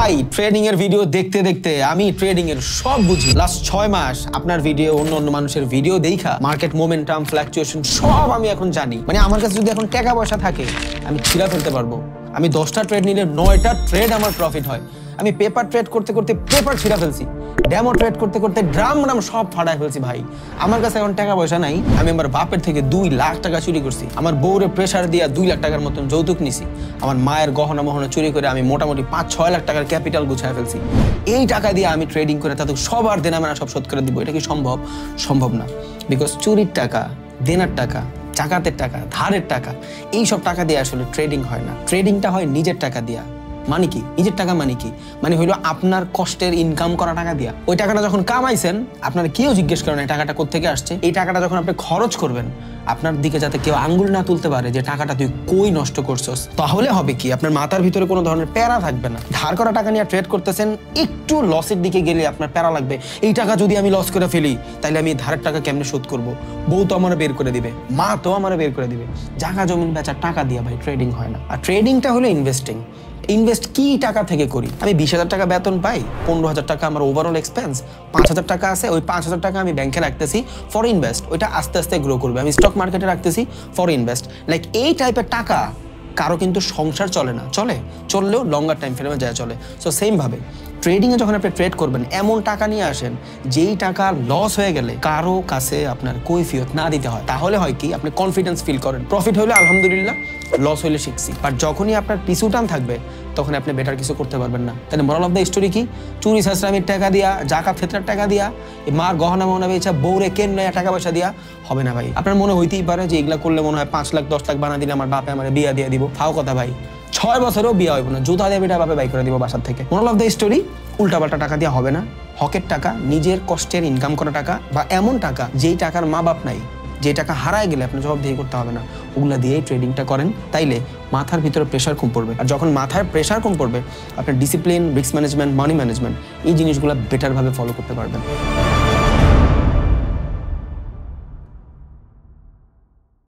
ভাই ট্রেডিং এর ভিডিও দেখতে দেখতে আমি ট্রেডিং এর সব বুঝি। লাস্ট 6 মাস আপনার ভিডিও, অন্য মানুষের ভিডিও দেখা মার্কেট মোমেন্টাম, ফ্লাকচুয়েশন সব আমি এখন জানি। মানে আমার কাছে যদি এখন টাকা পয়সা থাকে আমি ছিঁড়া ফেলতে পারবো। আমি 10টা ট্রেড নিলে 9টা ট্রেড আমার প্রফিট হয়। আমি পেপার ট্রেড করতে করতে পেপার ছিঁড়া ফেলছি, ডেমো ট্রেড করতে করতে ড্রাম সব ফাটায় ফেলছি। ভাই আমার কাছে এখন টাকা পয়সা নাই, আমি আমার বাপের থেকে 2 লাখ টাকা চুরি করছি। আমার বউরে প্রেশার দিয়া 2 লাখ টাকার মতন যৌতুক নিছি। আমার মায়ের গহনা মহনা চুরি করে আমি মোটামুটি 5-6 লাখ টাকার ক্যাপিটাল গুছায় ফেলছি। এই টাকা দিয়ে আমি ট্রেডিং করে তাদের সবার দেনা মেনা সব শোধ করে দিব। এটা কি সম্ভব? সম্ভব না। বিকজ চুরির টাকা, দেনার টাকা, জাকাতের টাকা, ধারের টাকা, এই সব টাকা দিয়ে আসলে ট্রেডিং হয় না। ট্রেডিংটা হয় নিজের টাকা দিয়া। মানে কি নিজের টাকা? মানে কি? মানে হইলো আপনার কষ্টের ইনকাম করা টাকা দিয়া। ওই টাকাটা যখন কামাইছেন আপনার কেউ জিজ্ঞেস করেন এই টাকাটা কোত্থেকে আসছে। এই টাকাটা যখন আপনি খরচ করবেন আপনার দিকে যাতে কেউ আঙ্গুল না তুলতে পারে যে টাকাটা তুই কই নষ্ট করছস, তাহলে হবে কি আপনার মাথার ভিতরে কোনো ধরনের প্যারা থাকবে না। ধার করা টাকা নিয়ে ট্রেড করতেছেন, একটু লসের দিকে গেলে আপনার প্যারা লাগবে। এই টাকা যদি আমি লস করে ফেলি তাহলে আমি ধারের টাকা কেমনে শোধ করব? বউ তো আমার বের করে দিবে, মা তো আমার বের করে দিবে। জায়গা জমিন বেচার টাকা দিয়ে ভাই ট্রেডিং হয় না। আর ট্রেডিংটা হলো ইনভেস্টিং। ইনভেস্ট কি টাকা থেকে করি? আমি 20,000 টাকা বেতন পাই, 15,000 টাকা আমার ওভারঅল এক্সপেন্স, 5,000 টাকা আছে, ওই 5,000 টাকা আমি ব্যাংকে রাখতেছি ফর ইনভেস্ট। ওইটা আস্তে আস্তে গ্রো করবে। আমি স্টক মার্কেটে রাখতেছি ফর ইনভেস্ট। লাইক এই টাইপের টাকা কারো কিন্তু সংসার চলে না, চললেও লঙ্গার টাইম ফ্রেমে যায় চলে। সো সেম ভাবে ট্রেডিংয়ে যখন আপনি ট্রেড করবেন এমন টাকা নিয়ে আসেন যেই টাকা লস হয়ে গেলে কারো কাছে আপনার কৈফিয়ত না দিতে হয়। তাহলে হয় কি আপনি কনফিডেন্স ফিল করেন। প্রফিট হলে আলহামদুলিল্লাহ, লস হইলে শিখছি। বাট যখনই আপনার পিছু টান থাকবে তখন আপনি বেটার কিছু করতে পারবেন না। তাহলে মোরাল অফ দ্য স্টোরি কি? চুরি ছাঁচড়ামির টাকা দিয়া, জাকাত ফেতরার টাকা দিয়া, মার গহনা মহনা বেচা, বউরে কেন নয়া টাকা পয়সা দিয়া হবে না ভাই। আপনার মনে হইতেই পারে যে এগুলা করলে মনে হয় 5 লাখ 10 লাখ বানা দিলে আমার বাপে আমার বিয়া দিয়ে দিব। ফাও কথা ভাই, 6 বছরেও বিয়া হইব না, জুতা দিয়ে বেটা বাপে বাই করে দিব বাসার থেকে। মোরাল অফ দ্য স্টোরি, উল্টাপাল্টা টাকা দিয়া হবে না। হকের টাকা, নিজের কষ্টের ইনকাম করা টাকা, বা এমন টাকা যেই টাকার মা বাপ নাই, যে টাকা হারায় গেলে আপনি জবাবদিহি করতে হবে না, ওগুলা দিয়েই ট্রেডিংটা করেন। তাইলে মাথার ভিতরে প্রেশার কম পড়বে। আর যখন মাথায় প্রেশার কম পড়বে আপনার discipline, risk management, money management, এই জিনিসগুলো বেটারভাবে ফলো করতে পারবেন।